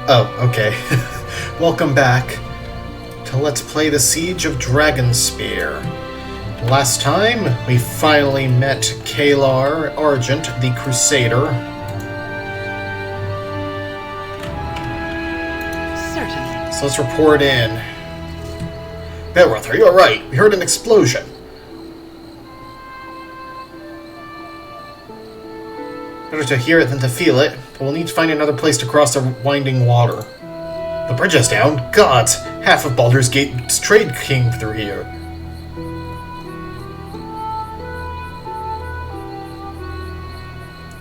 Oh, okay. Welcome back to Let's Play the Siege of Dragonspear. Last time, we finally met Caelar Argent, the Crusader. Certainly. So let's report in. Belrother, you're right. We heard an explosion. Better to hear it than to feel it, but we'll need to find another place to cross the winding water. The bridge is down? Gods! Half of Baldur's Gate's trade came through here.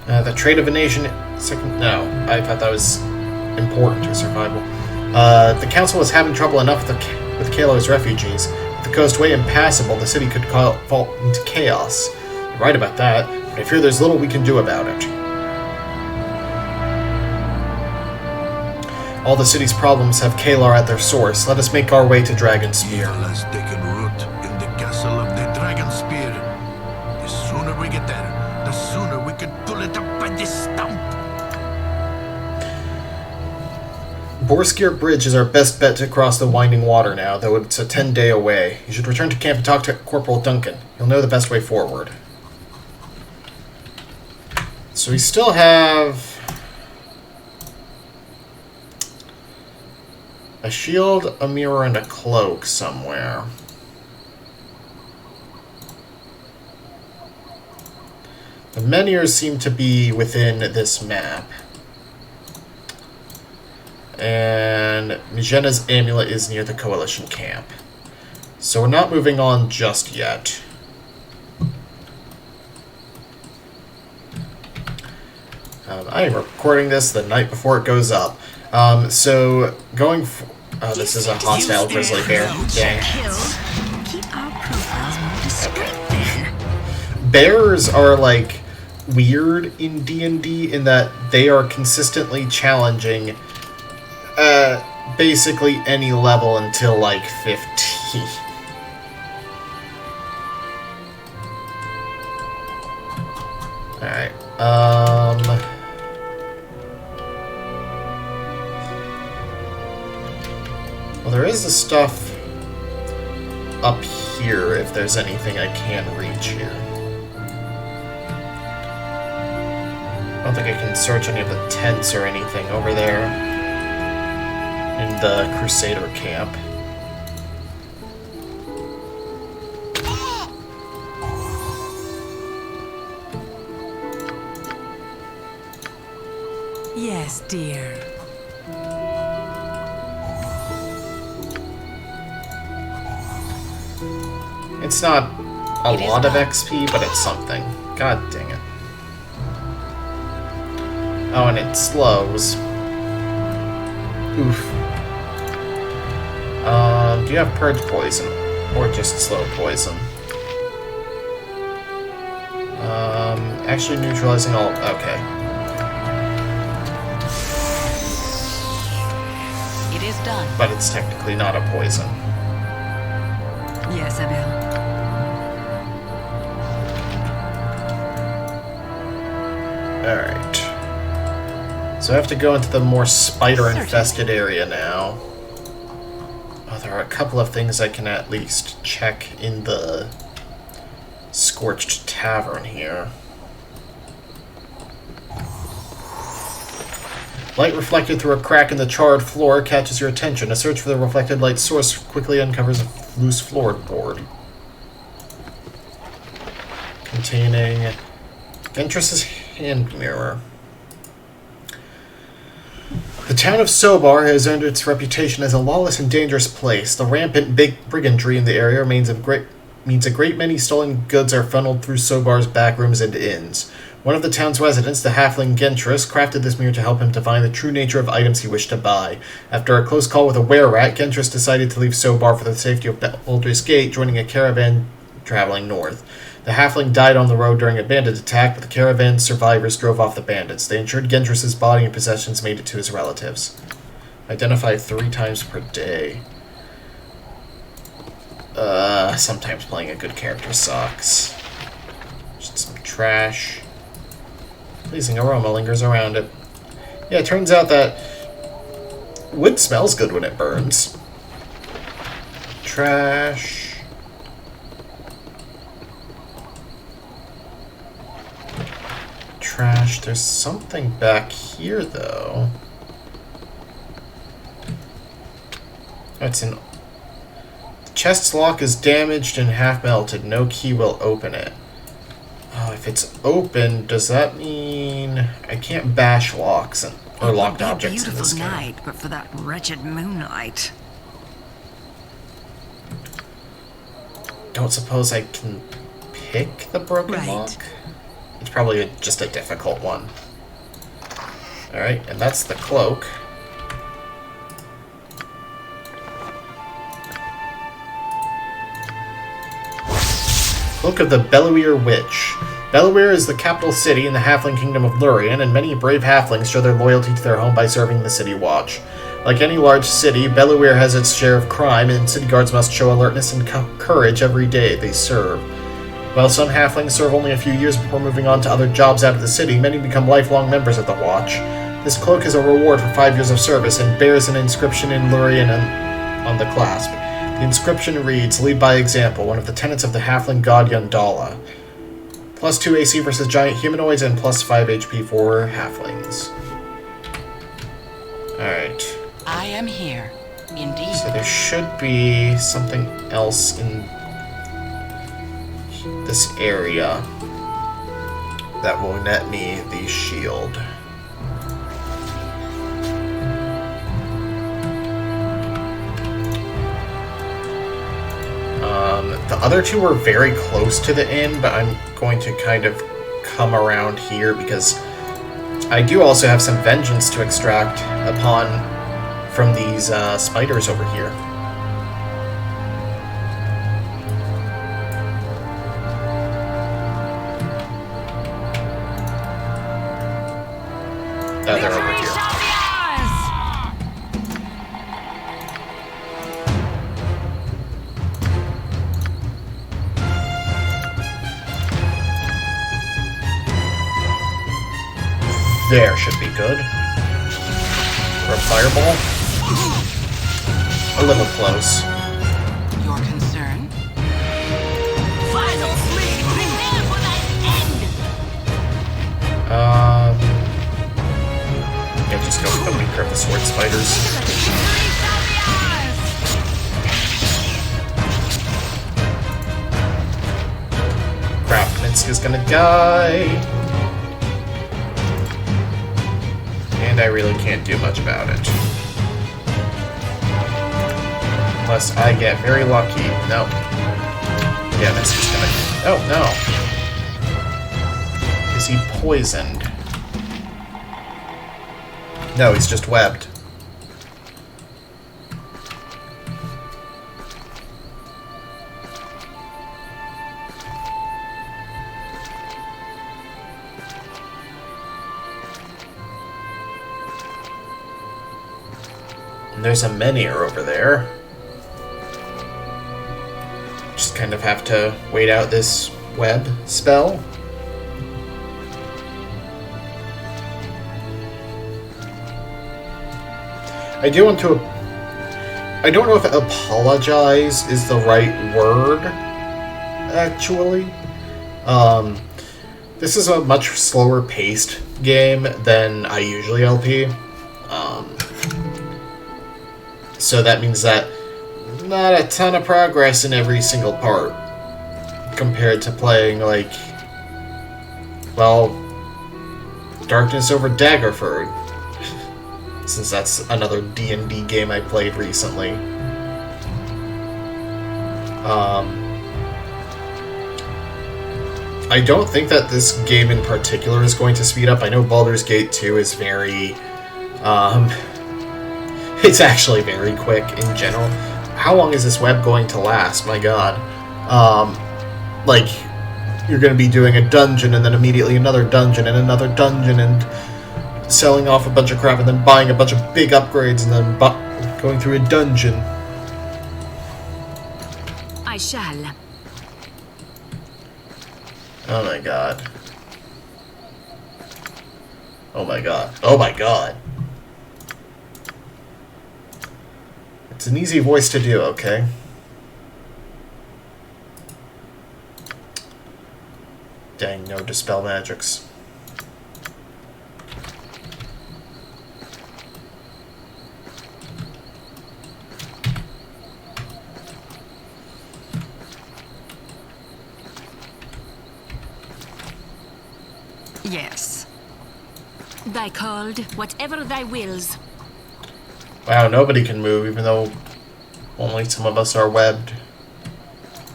The trade of a nation... No, I thought that was important to survival. The council was having trouble enough with Caelar's refugees. With the coast way impassable, the city could fall into chaos. You're right about that, but I fear there's little we can do about it. All the city's problems have Caelar at their source. Let us make our way to Dragonspear. Evil has taken root in the castle of the Dragonspear. The sooner we get there, the sooner we can pull it up by the stump. Borskir Bridge is our best bet to cross the winding water now, though it's a 10-day away. You should return to camp and talk to Corporal Duncan. He'll know the best way forward. So we still have a shield, a mirror, and a cloak somewhere. The menhirs seem to be within this map. And Mijena's amulet is near the Coalition camp. So we're not moving on just yet. I am recording this the night before it goes up. So going... this is a hostile grizzly bear. Dang. Keep our profiles more discreet then. Bears are, like, weird in D&D in that they are consistently challenging basically any level until, like, 50. Alright, well, there is the stuff up here if there's anything I can reach here. I don't think I can search any of the tents or anything over there in the Crusader camp. Yes, dear. It's not a lot of XP, but it's something. God dang it. Oh, and it slows. Oof. Do you have Purge Poison? Or just Slow Poison? Actually neutralizing all... Okay. It is done. But it's technically not a poison. Yes, Abel. Alright. So I have to go into the more spider-infested area now. Oh, there are a couple of things I can at least check in the Scorched Tavern here. Light reflected through a crack in the charred floor catches your attention. A search for the reflected light source quickly uncovers a loose floorboard containing Ventress's hand mirror. The town of Sobar has earned its reputation as a lawless and dangerous place. The rampant brigandry in the area means a great many stolen goods are funneled through Sobar's backrooms and inns. One of the town's residents, the halfling Gentress, crafted this mirror to help him divine the true nature of items he wished to buy. After a close call with a were-rat, Gentress decided to leave Sobar for the safety of Baldur's Gate, joining a caravan traveling north. The halfling died on the road during a bandit attack, but the caravan's survivors drove off the bandits. They ensured Gentress's body and possessions made it to his relatives. Identify 3 times per day. Sometimes playing a good character sucks. Just some trash. Pleasing aroma lingers around it. Yeah, it turns out that Wood smells good when it burns. Trash. Trash. There's something back here, though. That's an... The chest's lock is damaged and half melted. No key will open it. Oh, if it's open, does that mean I can't bash locks or locked objects in this game? Beautiful night, but for that wretched moonlight. Don't suppose I can pick the broken lock? It's probably just a difficult one. Alright, and that's the cloak. Cloak of the Belluir Witch. Belluir is the capital city in the halfling kingdom of Lurien, and many brave halflings show their loyalty to their home by serving the city watch. Like any large city, Belluir has its share of crime, and city guards must show alertness and courage every day they serve. While some halflings serve only a few years before moving on to other jobs out of the city, many become lifelong members of the watch. This cloak is a reward for 5 years of service and bears an inscription in Lurien on the clasp. The inscription reads, "Lead by example, one of the tenets of the halfling god Yandala. Plus 2 AC versus giant humanoids and plus 5 HP for halflings." Alright. I am here, indeed. So there should be something else in this area that will net me the shield. The other two were very close to the inn, but I'm going to kind of come around here because I do also have some vengeance to extract from these spiders over here. Oh, they're over here. There should be good. For a fireball? A little close. Your concern? Final flee! Prepare for that end! Yeah, just go for the weaker of the sword spiders. Crap, Minsk is gonna die. And I really can't do much about it. Unless I get very lucky. No. Yeah, Minsk is gonna... Oh, no. Is he poisoned? No, he's just webbed. And there's a Menhir over there. Just kind of have to wait out this web spell. I do want to... I don't know if apologize is the right word, actually. This is a much slower paced game than I usually LP. So that means that not a ton of progress in every single part compared to playing, like, well, Darkness over Daggerford, since that's another D&D game I played recently. I don't think that this game in particular is going to speed up. I know Baldur's Gate 2 is very... it's actually very quick in general. How long is this web going to last? My god. Like, you're going to be doing a dungeon and then immediately another dungeon and another dungeon and selling off a bunch of crap and then buying a bunch of big upgrades and then going through a dungeon. I shall. Oh my god. Oh my god. Oh my god. It's an easy voice to do, okay? Dang, no dispel magics. Yes. Thy called, whatever thy wills. Wow, nobody can move, even though only some of us are webbed.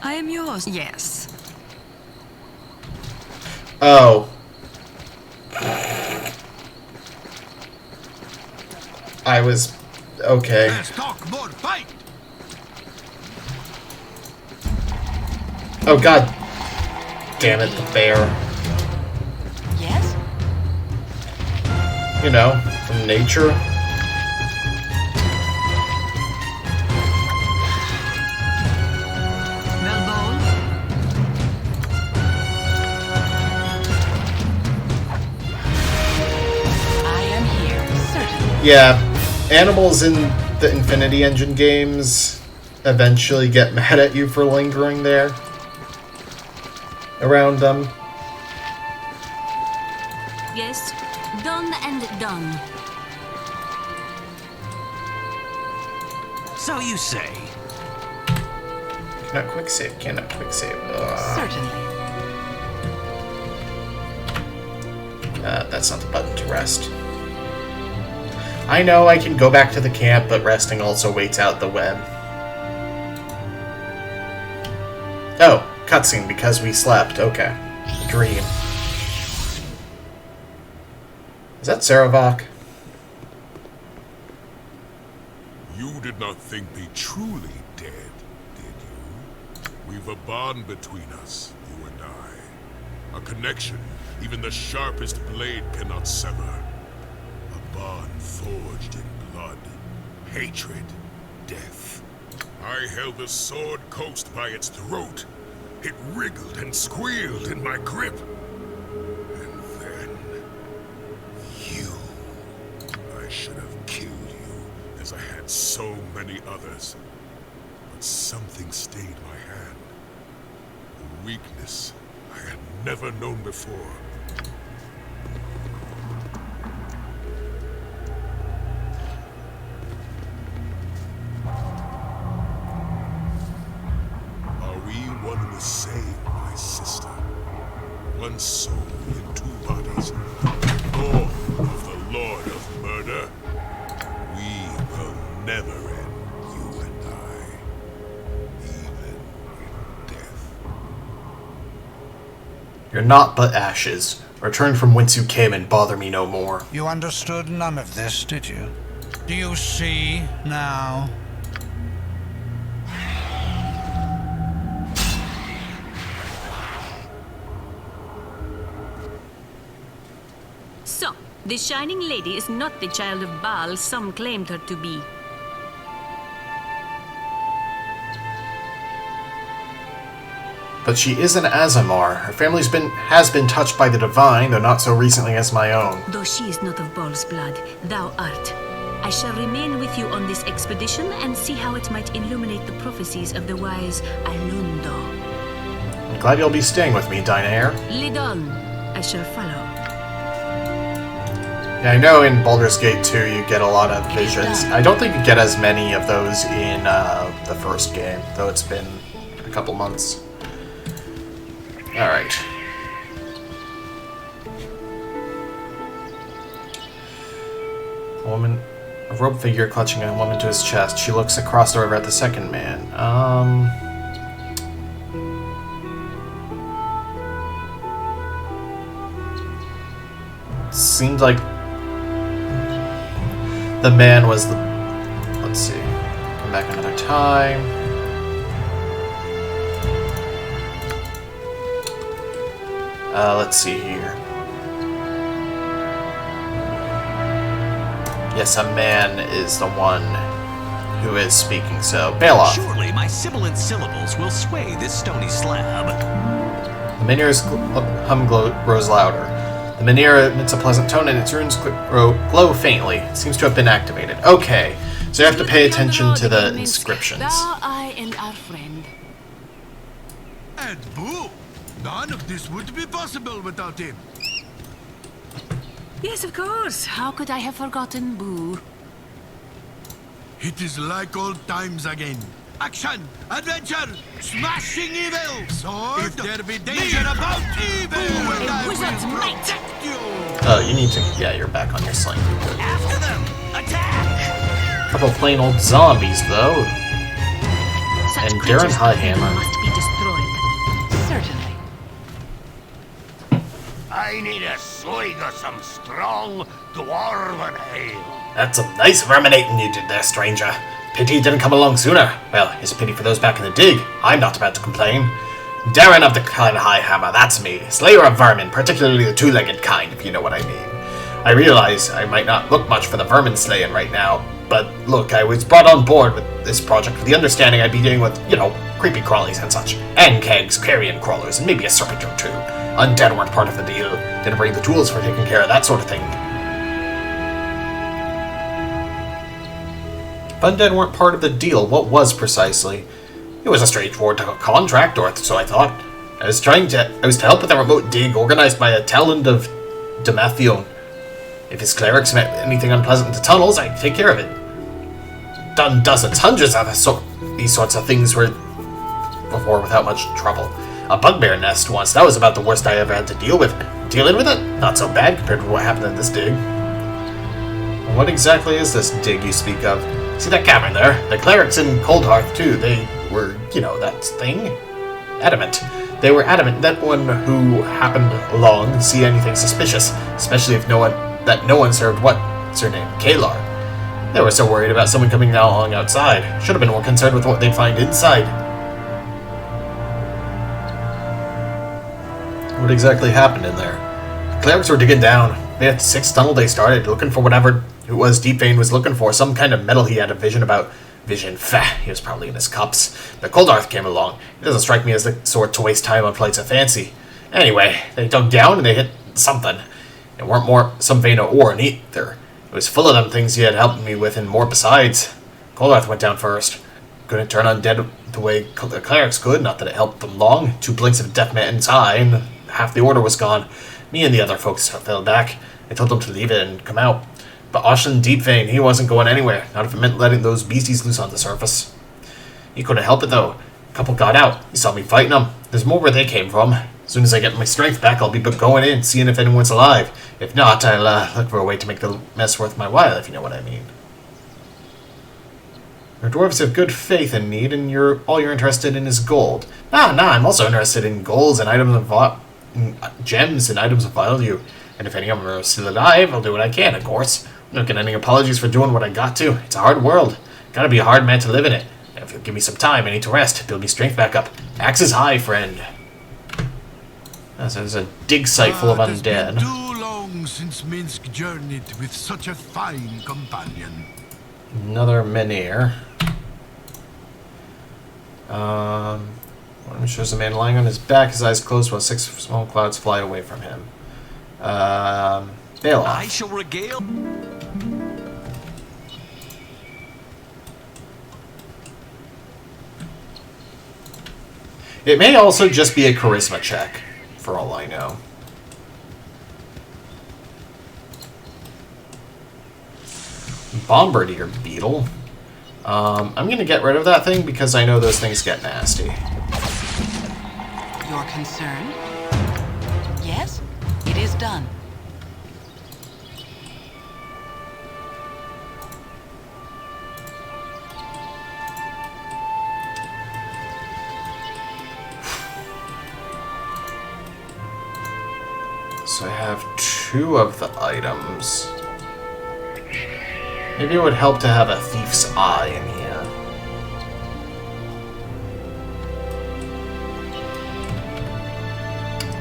I am yours. Yes. Oh. I was... okay. Let's talk more fight. Oh god. Damn it, the bear. Yes? You know, from nature. Melbourne? I am here, certainly. Yeah, animals in the Infinity Engine games eventually get mad at you for lingering there. Around them. Yes, done and done. So you say. Cannot quick save, cannot quick save. Certainly. That's not the button to rest. I know I can go back to the camp, but resting also waits out the web. Oh, cutscene because we slept. Okay. Dream. Is that Saravok? You did not think me truly dead, did you? We've a bond between us, you and I. A connection even the sharpest blade cannot sever. A bond forged in blood, hatred, death. I held the sword coast by its throat. It wriggled and squealed in my grip. And then... you. I should have killed you, as I had so many others. But something stayed my hand. A weakness I had never known before. Are we one and the same, my sister? One soul in two bodies. Born of the Lord of Murder. We will never end, you and I. Even in death. You're naught but ashes. Return from whence you came and bother me no more. You understood none of this, did you? Do you see now? So, the Shining Lady is not the child of Baal some claimed her to be. But she is an Azamar. Her family's has been touched by the divine, though not so recently as my own. Though she is not of Baal's blood, thou art. I shall remain with you on this expedition and see how it might illuminate the prophecies of the wise Alundo. I'm glad you'll be staying with me, Dynair. Lead on. I shall follow. Yeah, I know in Baldur's Gate 2 you get a lot of visions. I don't think you get as many of those in the first game, though it's been a couple months. Alright. A woman, a robed figure clutching a woman to his chest. She looks across the river at the second man. Seems like the man was the... Let's see. Come back another time. Let's see here. Yes, a man is the one who is speaking, so Caelar. Surely my sibilant syllables will sway this stony slab. The Menhir's hum grows louder. The Menhir emits a pleasant tone and its runes glow faintly. It seems to have been activated. Okay, So you have to pay Look beyond attention road to the again, Minsk. inscriptions. Thou, I, and our friend. And Boo! None of this would be possible without him. Yes, of course. How could I have forgotten Boo? It is like old times again. Action! Adventure! Smashing evil! Sword! If there be danger about evil, I Wizard's will might. protect you! Oh, you need to... Yeah, you're back on your sling. After them! Attack! Couple plain old zombies, though. Such And creatures Darren Highhammer. must be destroyed. Certainly. I need a swig of some strong dwarven ale. That's some nice verminating you did there, stranger. Pity you didn't come along sooner. Well, it's a pity for those back in the dig. I'm not about to complain. Darren of the Clan Highhammer, that's me. Slayer of vermin, particularly the two-legged kind, if you know what I mean. I realize I might not look much for the vermin slaying right now, but look, I was brought on board with this project with the understanding I'd be dealing with, you know, creepy crawlies and such. And kegs, carrion crawlers, and maybe a serpent or two. Undead weren't part of the deal. Didn't bring the tools for taking care of that sort of thing. If undead weren't part of the deal, what was precisely? It was a straightforward contract, or so I thought. I was to help with a remote dig organized by a talent of Damathion. If his clerics meant anything unpleasant to tunnels, I'd take care of it. Done dozens, hundreds of these sorts of things before without much trouble. A bugbear nest once, that was about the worst I ever had to deal with. Dealing with it? Not so bad compared to what happened in this dig. What exactly is this dig you speak of? See that cavern there? The clerics in Coldhearth, too, they were, you know, that thing? Adamant. They were adamant that one who happened along see anything suspicious, especially if no one served what's her name, Caelar. They were so worried about someone coming along outside. Should have been more concerned with what they'd find inside. What exactly happened in there? The clerics were digging down. They had 6 tunnel they started, looking for whatever it was Deepfane was looking for. Some kind of metal he had a vision about. Vision, he was probably in his cups. The Coldhearth came along. It doesn't strike me as the sort to waste time on flights of fancy. Anyway, they dug down and they hit something. It weren't more some vein of ore neither. It was full of them things he had helped me with and more besides. Coldhearth went down first. Couldn't turn undead the way the clerics could, not that it helped them long. 2 blinks of death met its eye and half the order was gone. Me and the other folks fell back. I told them to leave it and come out. But Ashlyn Deepfane, he wasn't going anywhere, not if it meant letting those beasties loose on the surface. He couldn't help it though. A couple got out. He saw me fighting them. There's more where they came from. As soon as I get my strength back, I'll be going in, seeing if anyone's alive. If not, I'll look for a way to make the mess worth my while, if you know what I mean. Your dwarves have good faith in need, and all you're interested in is gold. Nah, I'm also interested in golds and items of gems and items of value. And if any of them are still alive, I'll do what I can, of course. I'm not getting any apologies for doing what I got to. It's a hard world. Gotta be a hard man to live in it. And if you'll give me some time, I need to rest. Build me strength back up. Axe is high, friend. There's a dig site full of It has undead. been too long since Minsk journeyed with such a fine companion. Another menhir. One shows a man lying on his back, his eyes closed while 6 small clouds fly away from him. Bail I off. shall regale. It may also just be a charisma check, for all I know. Bombardier beetle. I'm going to get rid of that thing because I know those things get nasty. Your concern? Yes, it is done. So I have 2 of the items. Maybe it would help to have a thief's eye in here.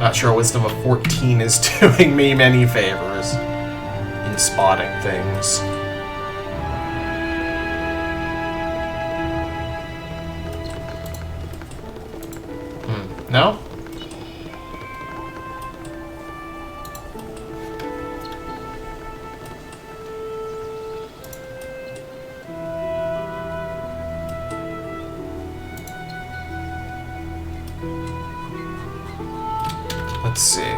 Not sure wisdom of 14 is doing me many favors in spotting things. No? let's see.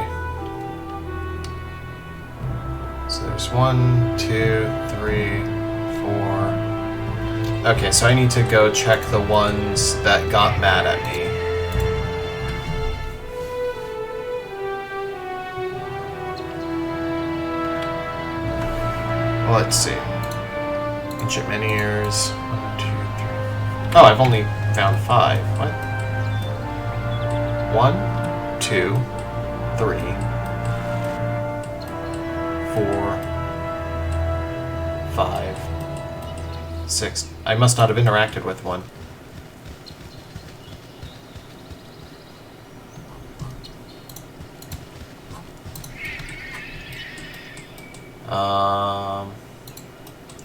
So there's 1, 2, 3, 4. Okay, so I need to go check the ones that got mad at me. Well, let's see. Ancient Menhirs. 1, 2, 3. Oh, I've only found 5. What? 1, 2, 3, 4, 5, 6. I must not have interacted with one.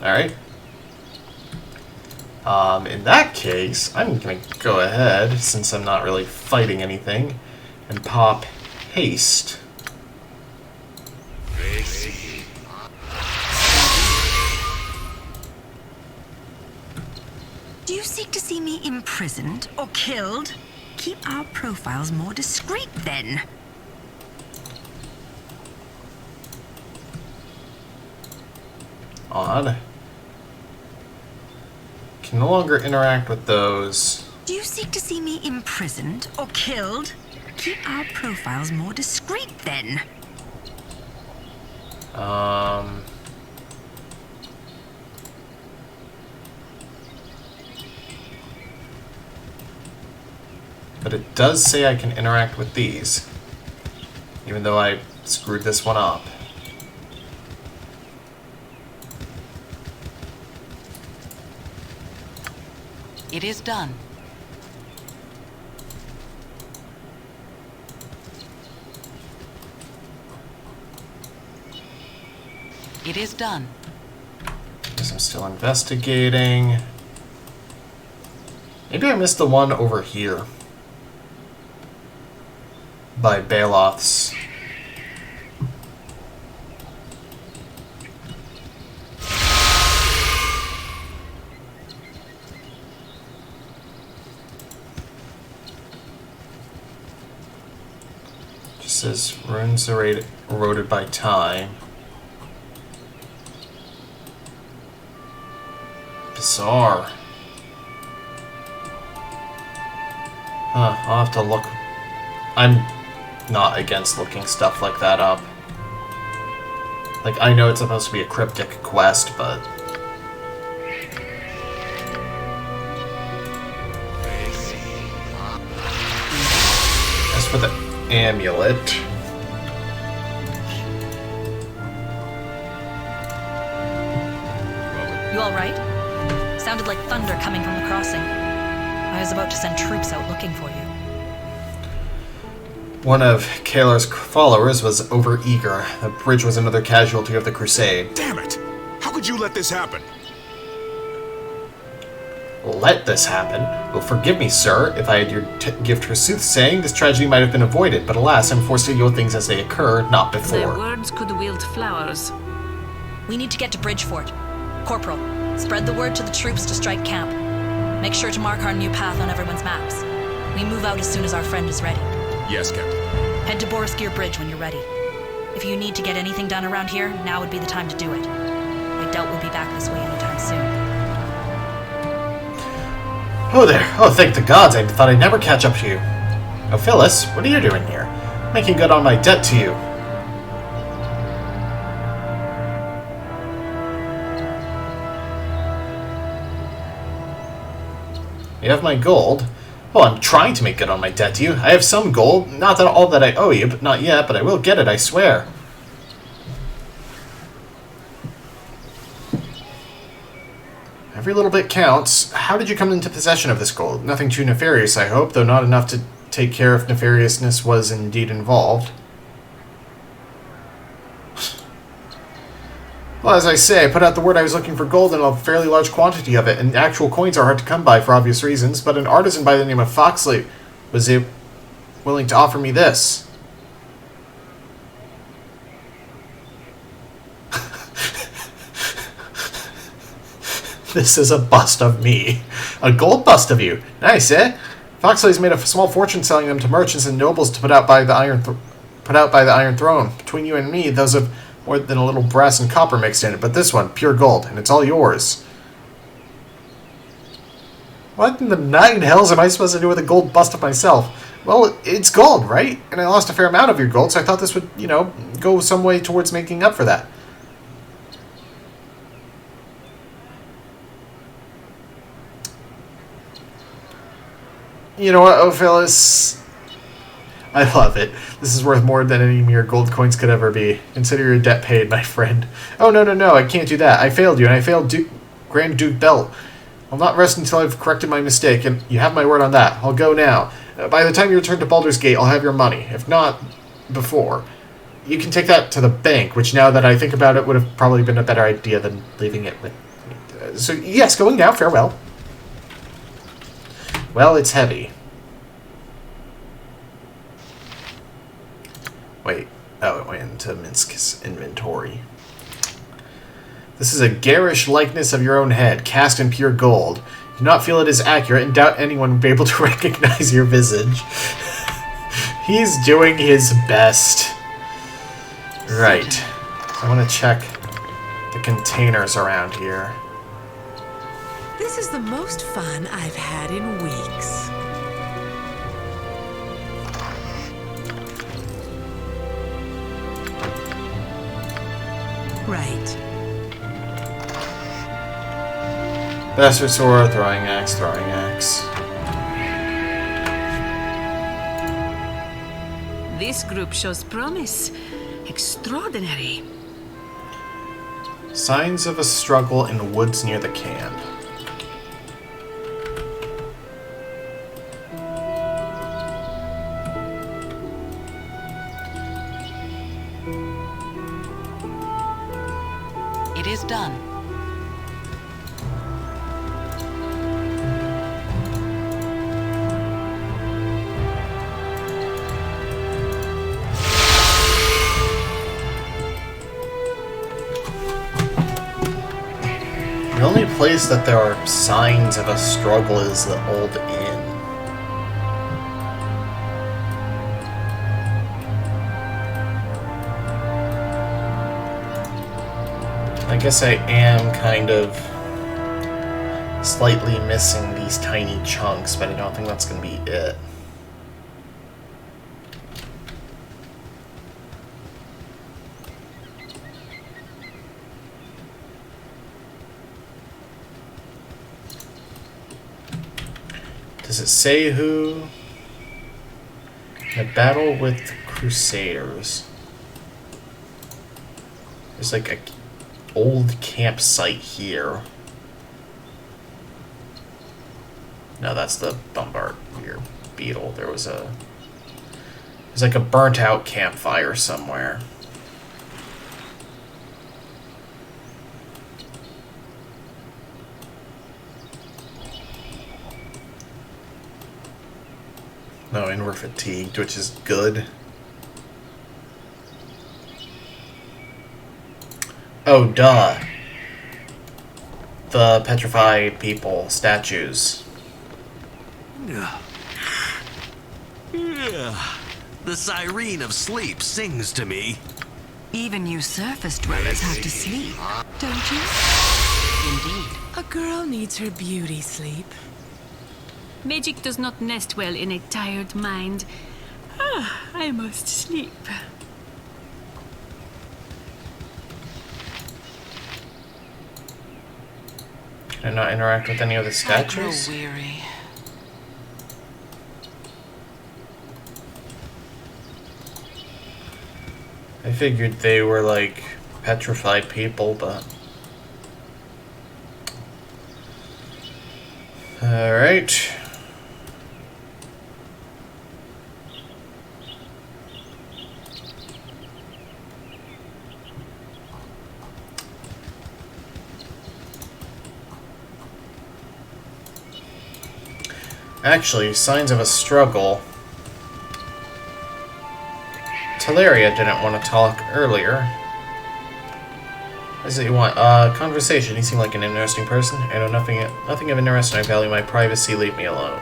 Alright. In that case, I'm gonna go ahead, since I'm not really fighting anything, and pop haste. Do you seek to see me imprisoned or killed? Keep our profiles more discreet, then. Odd. Can no longer interact with those. Do you seek to see me imprisoned or killed? Keep our profiles more discreet, then. But it does say I can interact with these, even though I screwed this one up. It is done. It is done. Guess I'm still investigating. Maybe I missed the one over here. By Baloth's. Just says runes eroded by time. Bizarre. Huh, I'll have to look. I'm not against looking stuff like that up. Like, I know it's supposed to be a cryptic quest, but... As for the amulet... You alright? Sounded like thunder coming from the crossing. I was about to send troops out looking for you. One of Caelar's followers was overeager. The bridge was another casualty of the crusade. Damn it! How could you let this happen? Let this happen? Well, forgive me, sir. If I had your gift for soothsaying, this tragedy might have been avoided, but alas, I'm forced to deal with things as they occur, not Their before. words could wield flowers. We need to get to Bridgefort. Corporal, spread the word to the troops to strike camp. Make sure to mark our new path on everyone's maps. We move out as soon as our friend is ready. Yes, Captain. Head to Borosgear Bridge when you're ready. If you need to get anything done around here, now would be the time to do it. I doubt we'll be back this way anytime soon. Oh there. Oh, thank the gods. I thought I'd never catch up to you. Oh, Phyllis, what are you doing here? Making good on my debt to you. You have my gold. Oh, I'm trying to make good on my debt to you. I have some gold. Not that all that I owe you, but not yet, but I will get it, I swear. Every little bit counts. How did you come into possession of this gold? Nothing too nefarious, I hope, though not enough to take care if nefariousness was indeed involved. Well, as I say, I put out the word I was looking for gold in a fairly large quantity of it, and actual coins are hard to come by for obvious reasons, but an artisan by the name of Foxley was willing to offer me this. This is a bust of me. A gold bust of you. Nice, eh? Foxley's made a small fortune selling them to merchants and nobles to put out put out by the Iron Throne. Between you and me, those have more than a little brass and copper mixed in it, but this one, pure gold, and it's all yours. What in the nine hells am I supposed to do with a gold bust of myself? Well, it's gold, right? And I lost a fair amount of your gold, so I thought this would, you know, go some way towards making up for that. You know what, Ophilis? I love it. This is worth more than any mere gold coins could ever be. Consider your debt paid, my friend. Oh, no, I can't do that. I failed you, and I failed Grand Duke Belt. I'll not rest until I've corrected my mistake, and you have my word on that. I'll go now. By the time you return to Baldur's Gate, I'll have your money. If not, before. You can take that to the bank, which now that I think about it would have probably been a better idea than leaving it with... So, yes, going now. Farewell. Well, it's heavy. Wait. Oh, it went into Minsk's inventory. This is a garish likeness of your own head, cast in pure gold. You do not feel it is accurate and doubt anyone would be able to recognize your visage. He's doing his best. Right. So I want to check the containers around here. This is the most fun I've had in weeks. Right. Bastard sword, throwing axe, throwing axe. This group shows promise. Extraordinary. Signs of a struggle in the woods near the camp. It is done. The only place that there are signs of a struggle is the old inn. I guess I am kind of slightly missing these tiny chunks, but I don't think that's going to be it. Does it say who? In a battle with the Crusaders. There's like a old campsite here. No, that's the Bombardier Beetle. There's like a burnt out campfire somewhere. No, and we're fatigued, which is good. Oh, duh. The petrified people, statues. Yeah. The siren of sleep sings to me. Even you surface dwellers have to sleep, don't you? Indeed. A girl needs her beauty sleep. Magic does not nest well in a tired mind. I must sleep. Can I not interact with any of the statues? I grow weary. I figured they were like petrified people, but... Alright. Actually, signs of a struggle. Teleria didn't want to talk earlier. What is it you want? Conversation. You seem like an interesting person. I know nothing of interest, and I value my privacy. Leave me alone.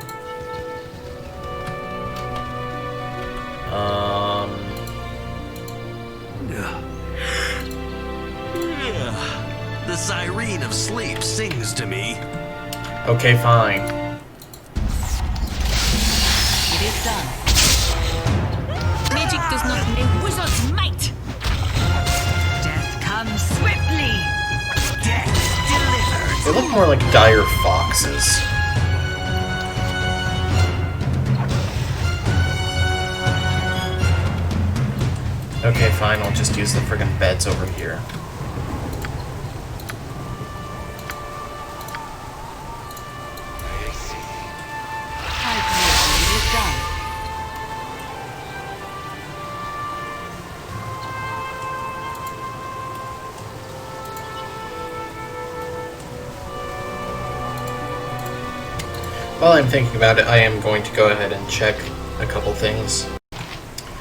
The siren of sleep sings to me. Okay, fine. It is done. Magic does not make wizard's might. Death comes swiftly. Death delivered. They look more like dire foxes. Okay, fine, I'll just use the friggin' beds over here. It is done. While I'm thinking about it, I am going to go ahead and check a couple things.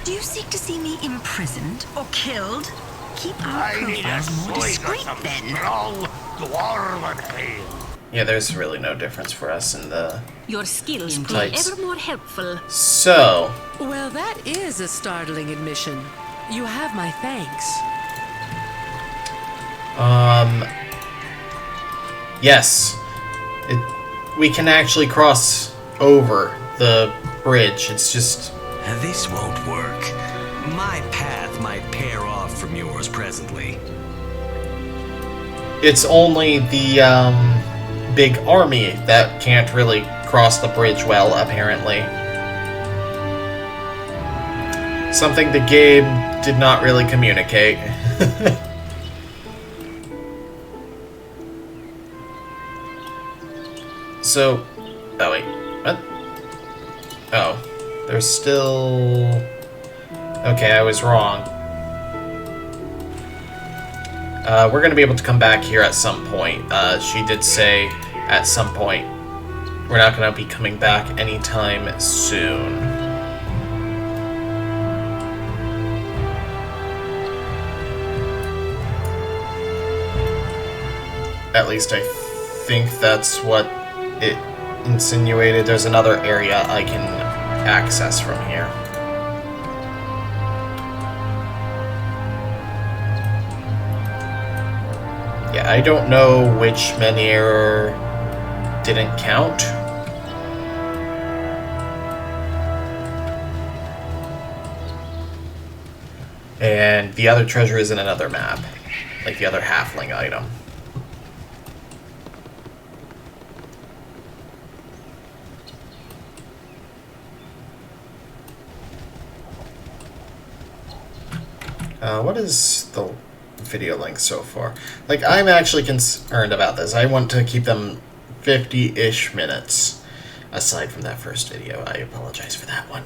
Do you seek to see me imprisoned or killed? Keep our I need a profiles more swig of discreet some then. strong dwarven ale. Yeah, there's really no difference for us in the... Your skills prove Tights. ever more helpful. So, Well, that is a startling admission. You have my thanks. yes. We can actually cross over the bridge. It's just... This won't work. My path might pair off from yours presently. It's only the, big army that can't really cross the bridge well, apparently. Something the game did not really communicate. So... Oh, wait. What? Oh. There's still... Okay, I was wrong. We're gonna be able to come back here at some point. She did say at some point. We're not gonna be coming back anytime soon. At least I think that's what it insinuated. There's another area I can access from here. Yeah, I don't know which menhir didn't count. And the other treasure is in another map, like the other halfling item. What is the video length so far? Like, I'm actually concerned about this. I want to keep them 50-ish minutes. Aside from that first video, I apologize for that one.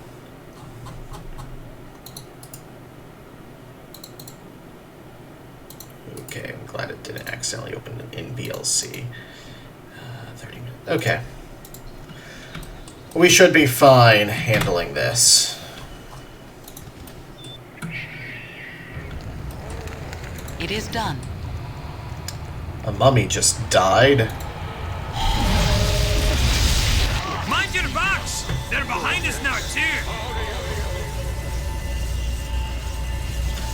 Okay, I'm glad it didn't accidentally open in VLC. 30 minutes. Okay. We should be fine handling this. It is done. A mummy just died. Mind your backs! They're behind us now, too!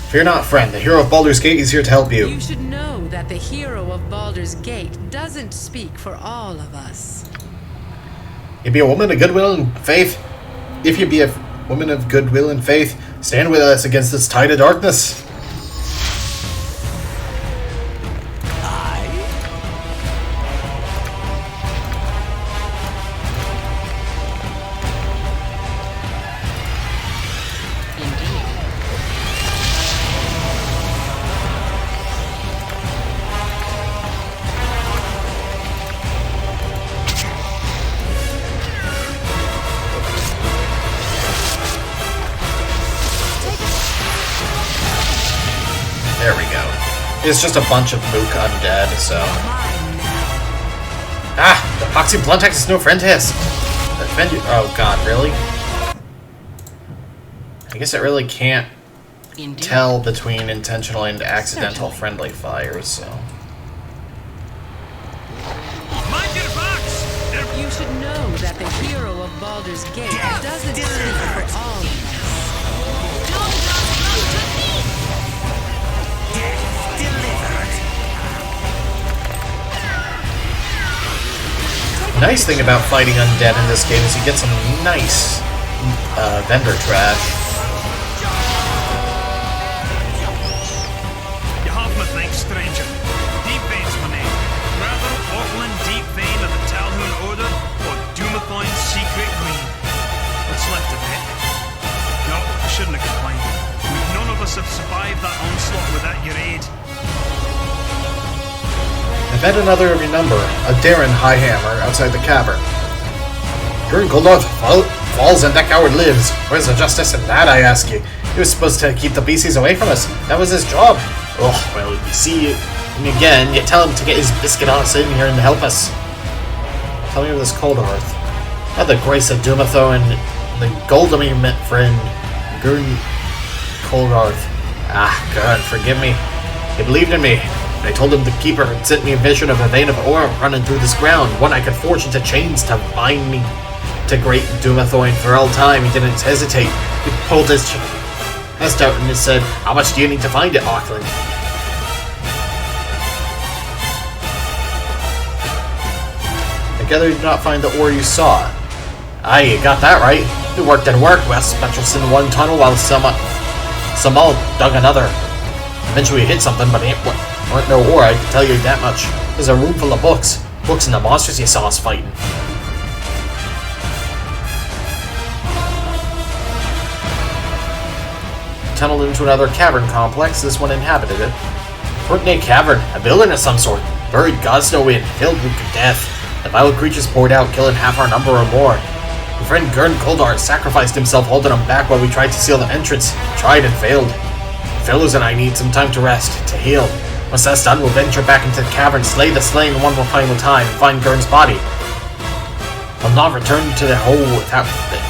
Fear not, friend. The hero of Baldur's Gate is here to help you. You should know that the hero of Baldur's Gate doesn't speak for all of us. You be a woman of goodwill and faith. If you be a woman of goodwill and faith, stand with us against this tide of darkness. There we go. It's just a bunch of mook undead, so... Ah! The Epoxy Blunt Axe is no friend to us! Defend you... Oh god, really? I guess it really can't tell between intentional and accidental friendly fires, so... Mind your backs! You should know that the hero of Baldur's Gate doesn't speak for all of us. Nice thing about fighting undead in this game is you get some nice vendor trash. You have my thanks, stranger. Deep Vein's my name. Rather Auckland Deep Vein of the Talhoun Order, or Doomathoin's Secret Green. What's left of it? No, I shouldn't have complained. None of us have survived that onslaught without your aid. I bet another of your number, a Darren Highhammer, outside the cavern. Gurn Goldorf falls and that coward lives. Where's the justice in that, I ask you? He was supposed to keep the beasties away from us. That was his job. Oh, well, you see him again, you tell him to get his biscuit ass in here and help us. Tell me of this Coldhearth. By the grace of Dumatho and the Goldamy friend, Gurn Coldhearth. Ah, God, forgive me. He believed in me. I told him the Keeper had sent me a vision of a vein of ore running through this ground, one I could forge into chains to bind me to great Dumathoin for all time. He didn't hesitate. He pulled his chest out and he said, "How much do you need to find it, Auckland?" I gather you did not find the ore you sought. Aye, you got that right. We worked and worked. West Spectrals in one tunnel while some all dug another. Eventually we hit something, but it weren't no ore, I can tell you that much. There's a room full of books. Books and the monsters you saw us fighting. Tunneled into another cavern complex, this one inhabited it. Fortnite Cavern, a building of some sort. Buried gods know in, filled with death. The vile creatures poured out, killing half our number or more. My friend Gurn Coldhearth sacrificed himself, holding him back while we tried to seal the entrance. Tried and failed. Fellows and I need some time to rest, to heal. Once that's done, we'll venture back into the cavern, slay the slain one more final time, and find Gurn's body. I'll not return to the hole without it.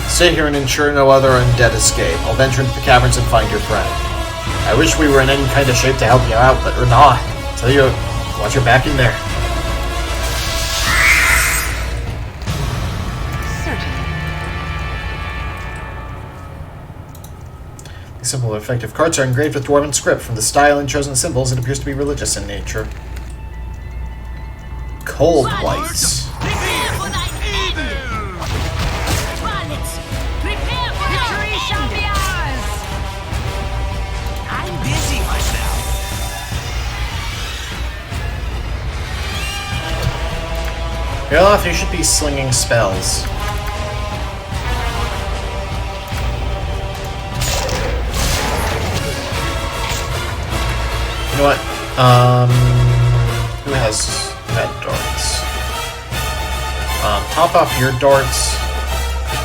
Stay here and ensure no other undead escape. I'll venture into the caverns and find your friend. I wish we were in any kind of shape to help you out, but we're not. Tell you, watch your back in there. These simple and effective cards are engraved with dwarven script. From the style and chosen symbols, it appears to be religious in nature. Cold Whites. Caelar, you should be slinging spells. You know what? Who had darts? Top off your darts,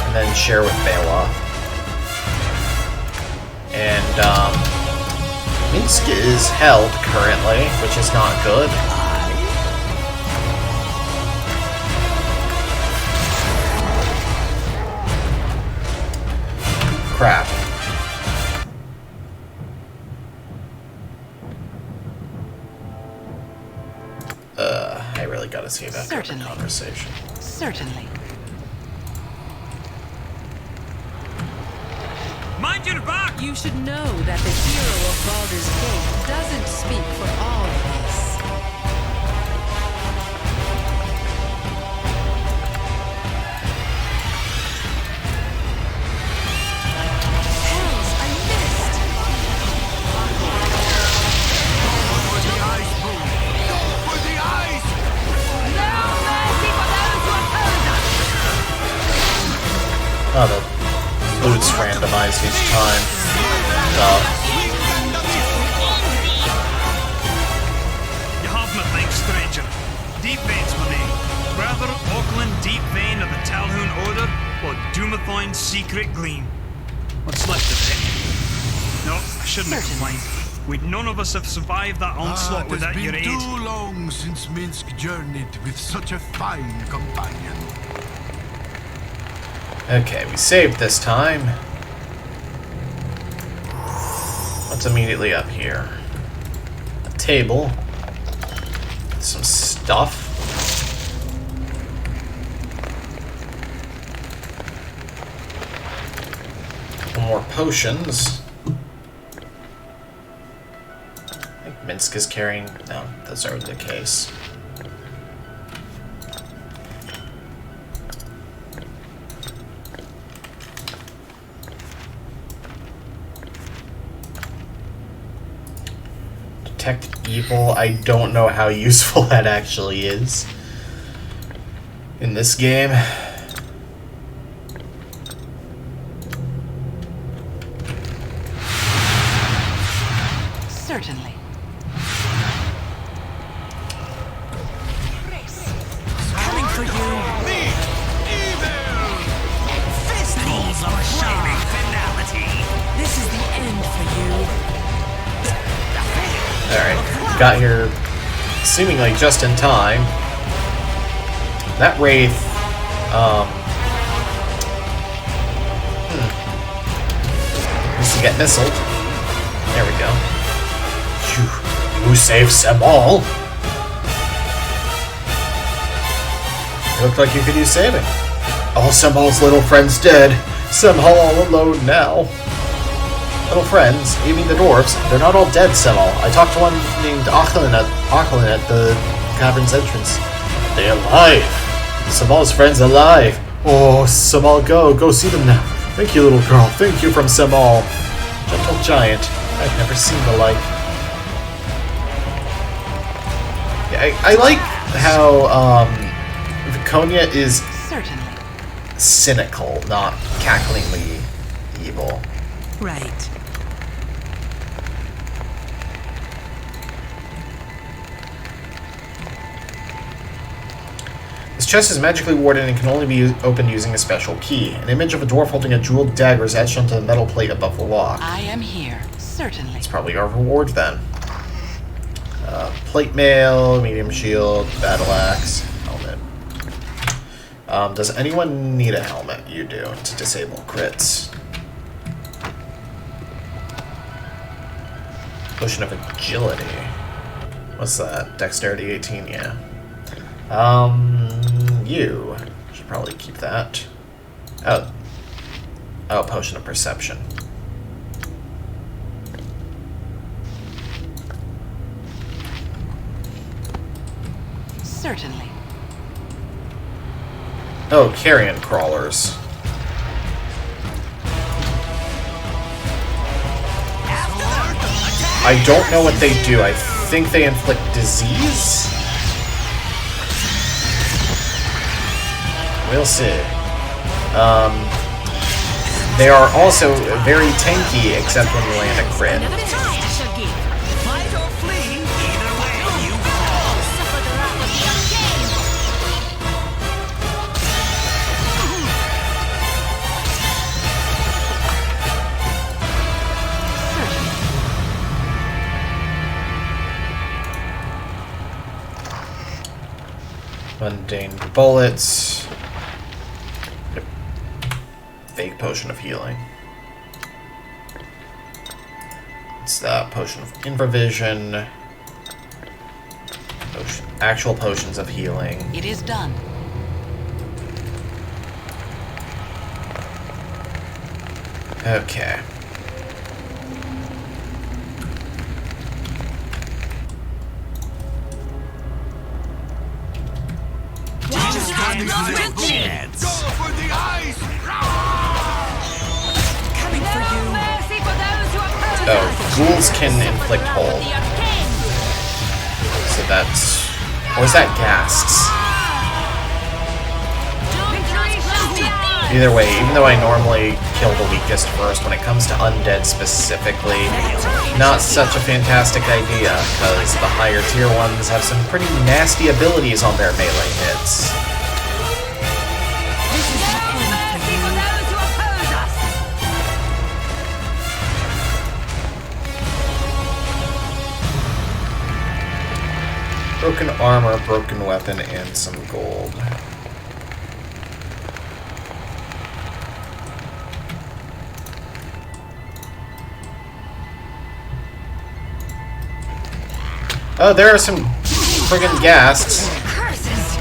and then share with Caelar. And Minsk is held currently, which is not good. Crap. I really gotta see that conversation. Certainly. Mind your back! You should know that the hero of Baldur's Gate doesn't speak for all of us. Oh, the loot's randomized each time. You have my thanks, stranger. Deep Vein's my name. Rather Auckland Deep Vein of the Talhoun Order, or Doomathoin's Secret Gleam. What's left of it? No, I shouldn't have complained. None of us have survived that onslaught without your aid. It has been too long since Minsk journeyed with such a fine companion. Okay, we saved this time. What's immediately up here? A table. Some stuff. Couple more potions. I think Minsk is carrying... No, those are the case. Detect evil. I don't know how useful that actually is in this game. Certainly. Coming for you. Meet evil. Fistfuls of shining finality. This is the end for you. Alright, got here seemingly just in time. That Wraith, needs to get missiled. There we go. You saved Sebal. It looked like you could use saving. All Sebal's little friends dead. Sebal all alone now. Little friends, you mean the dwarves, they're not all dead, Sebal. I talked to one named Achlin at the cavern's entrance. They're alive. Sebal's friends alive. Oh, Sebal, go see them now. Thank you, little girl. Thank you from Sebal. Gentle giant. I've never seen the like. Yeah, I like how Viconia is cynical, not cacklingly evil. Right. This chest is magically warded and can only be opened using a special key. An image of a dwarf holding a jeweled dagger is etched onto the metal plate above the lock. I am here, certainly. It's probably our reward then. Plate mail, medium shield, battle axe, helmet. Does anyone need a helmet? You do, to disable crits. Potion of agility. What's that? Dexterity 18, yeah. You should probably keep that. Oh, potion of perception. Certainly. Oh, carrion crawlers. I don't know what they do. I think they inflict disease? We'll see. They are also very tanky, except when you land a crit. Fight or flee, either way you fall. Suffer the wrath of the arcane. Mundane bullets. Fake potion of healing. It's the potion of infravision. Actual potions of healing. It is done. Okay. Chance. Go for the eyes. Coming for you. Mercy for those who oppose Oh, us. ghouls can inflict hold. The arcane. So that's... Or is that ghasts? Either way, even though I normally kill the weakest first, when it comes to undead specifically, not such a fantastic idea, because the higher tier ones have some pretty nasty abilities on their melee hits. Mercy for those who oppose us. Broken armor, broken weapon, and some gold. Oh, there are some friggin' ghasts. Curses.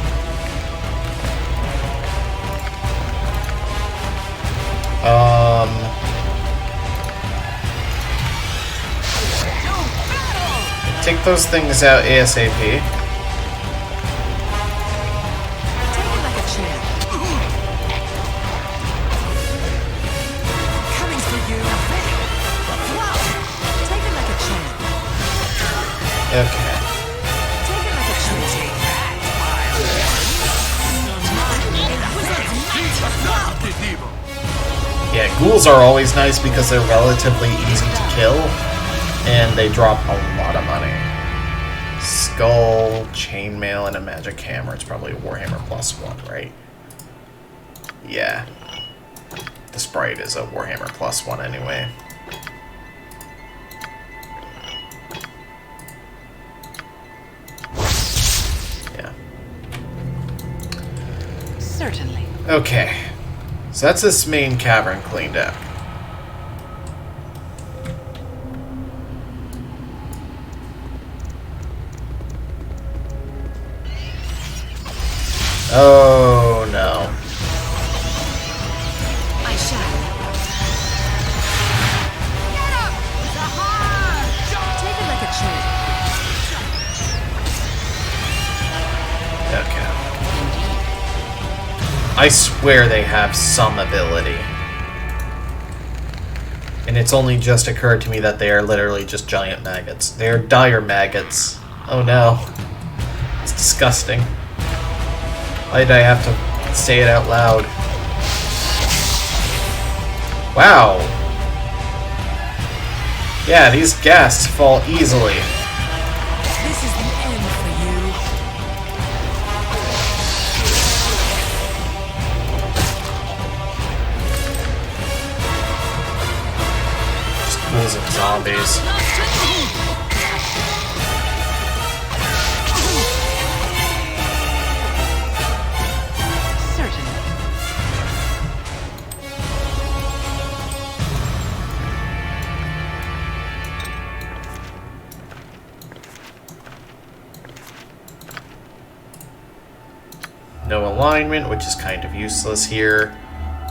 Take those things out ASAP. Take it like a champ. Coming for you. Take it like a champ. Okay. Take it like a champ. Yeah, ghouls are always nice because they're relatively easy to kill, and they drop a lot of money. Skull, chainmail, and a magic hammer. It's probably a Warhammer +1, right? Yeah. The sprite is a Warhammer +1 anyway. Yeah. Certainly. Okay. So that's this main cavern cleaned up. Oh no. I shall. Take it like a champ. Okay. I swear they have some ability. And it's only just occurred to me that they are literally just giant maggots. They are dire maggots. Oh no. It's disgusting. Why did I have to say it out loud? Wow. Yeah, these ghasts fall easily. This is the end for you. Just ghouls and zombies. No alignment, which is kind of useless here.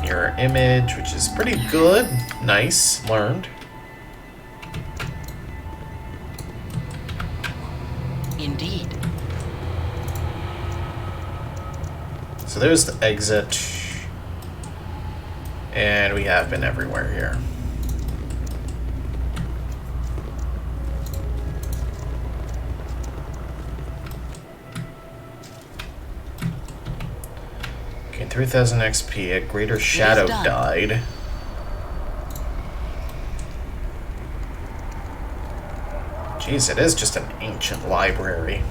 Mirror image, which is pretty good. Nice. Learned. Indeed. So there's the exit. And we have been everywhere here. Okay, 3000 XP. A greater shadow died. Jeez, it is just an ancient library.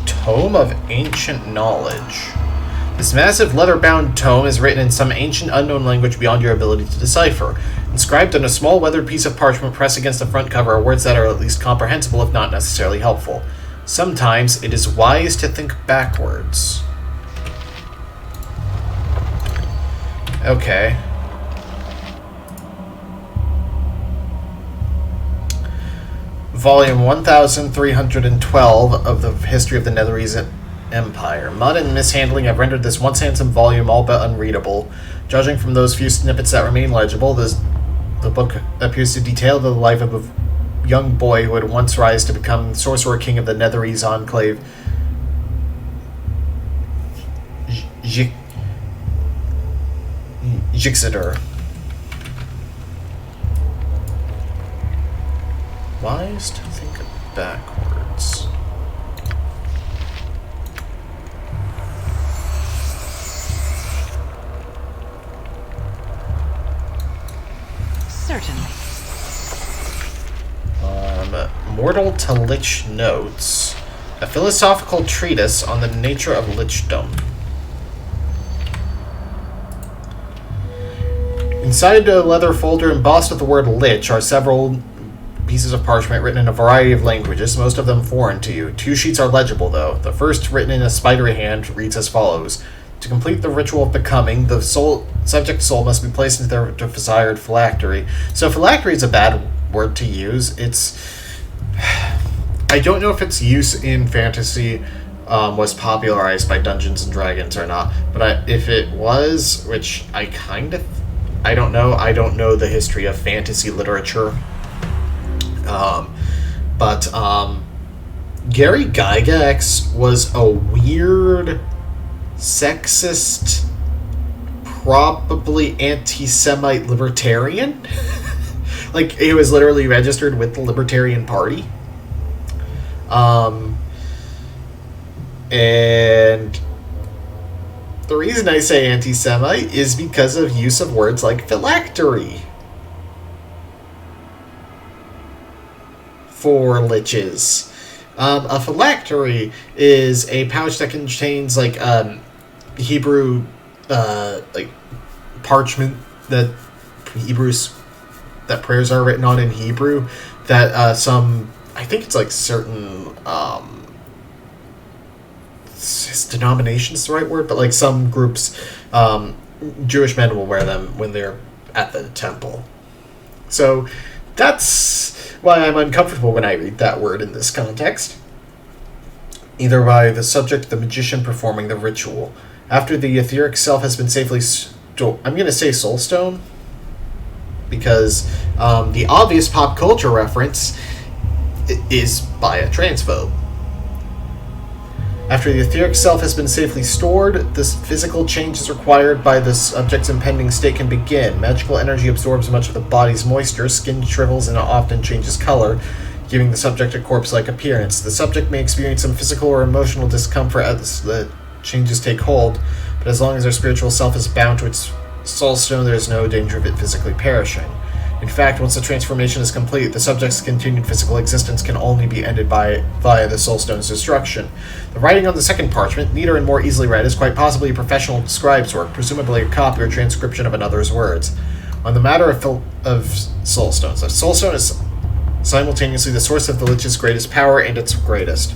Tome of Ancient Knowledge. This massive leather-bound tome is written in some ancient unknown language beyond your ability to decipher. Inscribed on a small weathered piece of parchment pressed against the front cover are words that are at least comprehensible, if not necessarily helpful. Sometimes it is wise to think backwards. Okay. Volume 1312 of the History of the Netherese Empire. Mud and mishandling have rendered this once handsome volume all but unreadable. Judging from those few snippets that remain legible, the book appears to detail the life of a young boy who had once rise to become Sorcerer King of the Netherese Enclave. Jixidor. Wise to think backwards. Certainly. Mortal to Lich Notes. A philosophical treatise on the nature of lichdom. Inside a leather folder embossed with the word lich are several pieces of parchment written in a variety of languages, most of them foreign to you. 2 sheets are legible, though. The first, written in a spidery hand, reads as follows. To complete the ritual of becoming, the subject soul must be placed into their desired phylactery. So phylactery is a bad word to use. It's... I don't know if its use in fantasy was popularized by Dungeons and Dragons or not. But if it was, which I don't know. I don't know the history of fantasy literature. But Gary Gygax was a weird, sexist, probably anti-Semite libertarian. Like, he was literally registered with the Libertarian Party. And the reason I say anti-Semite is because of use of words like phylactery for liches. A phylactery is a pouch that contains like Hebrew like parchment that prayers are written on in Hebrew, that I think it's like certain denominations the right word, but like some groups, Jewish men will wear them when they're at the temple. So that's why I'm uncomfortable when I read that word in this context. Either by the subject, the magician performing the ritual. After the etheric self has been safely I'm going to say soulstone, because the obvious pop culture reference is by a transphobe. After the etheric self has been safely stored, this physical changes required by the subject's impending state can begin. Magical energy absorbs much of the body's moisture, skin shrivels and often changes color, giving the subject a corpse-like appearance. The subject may experience some physical or emotional discomfort as the changes take hold, but as long as their spiritual self is bound to its soulstone, there is no danger of it physically perishing. In fact, once the transformation is complete, the subject's continued physical existence can only be ended via the soulstone's destruction. The writing on the second parchment, neater and more easily read, is quite possibly a professional scribe's work, presumably a copy or transcription of another's words. On the matter of soulstones, a soulstone is simultaneously the source of the lich's greatest power and its greatest.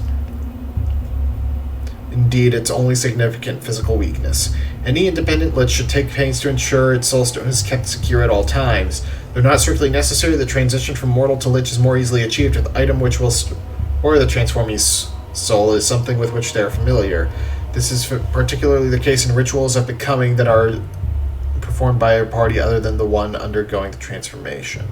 Indeed, its only significant physical weakness. Any independent lich should take pains to ensure its soulstone is kept secure at all times. Though not strictly necessary, the transition from mortal to lich is more easily achieved with the item which will or the transformee's soul is something with which they are familiar. This is particularly the case in rituals of becoming that are performed by a party other than the one undergoing the transformation.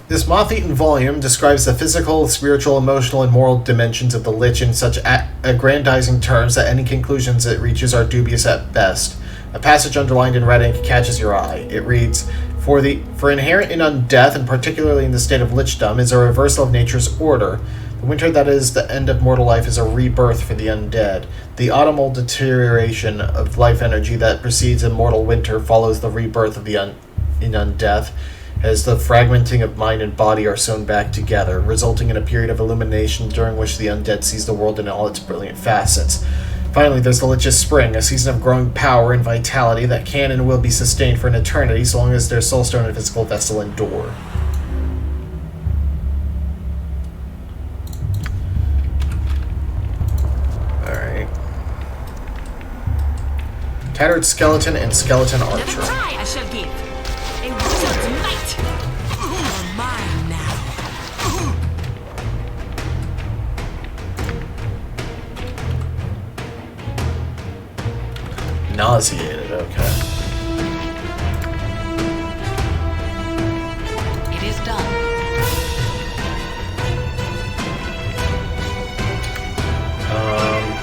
This moth-eaten volume describes the physical, spiritual, emotional, and moral dimensions of the lich in such aggrandizing terms that any conclusions it reaches are dubious at best. A passage underlined in red ink catches your eye. It reads, For inherent in undeath, and particularly in the state of lichdom, is a reversal of nature's order. The winter that is the end of mortal life is a rebirth for the undead. The autumnal deterioration of life energy that precedes a mortal winter follows the rebirth of in undeath, as the fragmenting of mind and body are sewn back together, resulting in a period of illumination during which the undead sees the world in all its brilliant facets. Finally, there's the Lich's Spring, a season of growing power and vitality that can and will be sustained for an eternity so long as their soulstone and physical vessel endure. Alright. Tattered Skeleton and Skeleton Archer. I shall give. A wizard's might. You're mine now. Nauseated, okay. It is done.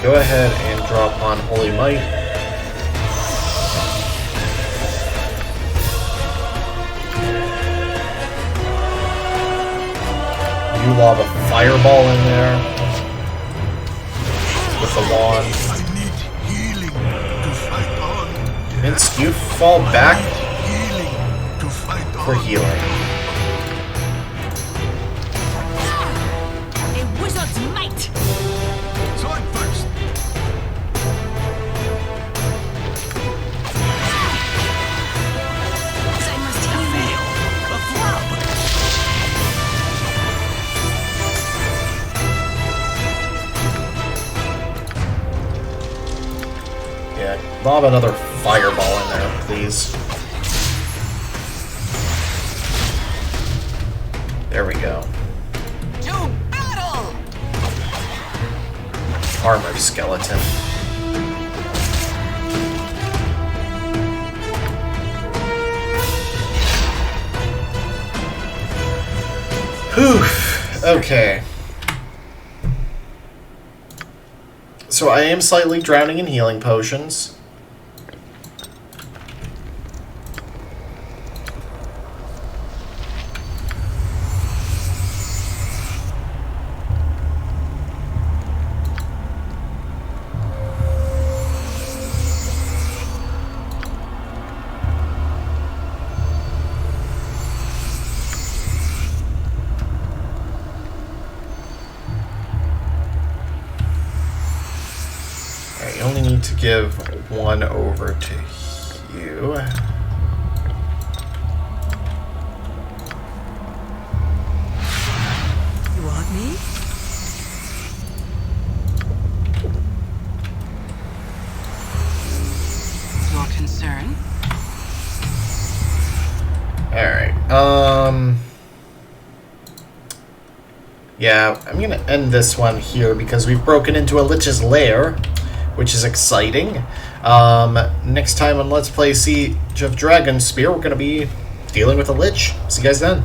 Go ahead and drop on Holy Might. You lob a fireball in there with the wand. I need healing to fight on. Vince, you fall back Healing to fight for on. healing. A wizard's might. Sword first. I must fail. A flub. Yeah, lob another fireball in there, please. There we go. To Armored skeleton. Whew. Okay. So I am slightly drowning in healing potions. I only need to give one over to you. You want me? Your concern? Alright, yeah, I'm gonna end this one here because we've broken into a Lich's lair, which is exciting. Next time on Let's Play Siege of Dragonspear, we're gonna be dealing with a Lich. See you guys then.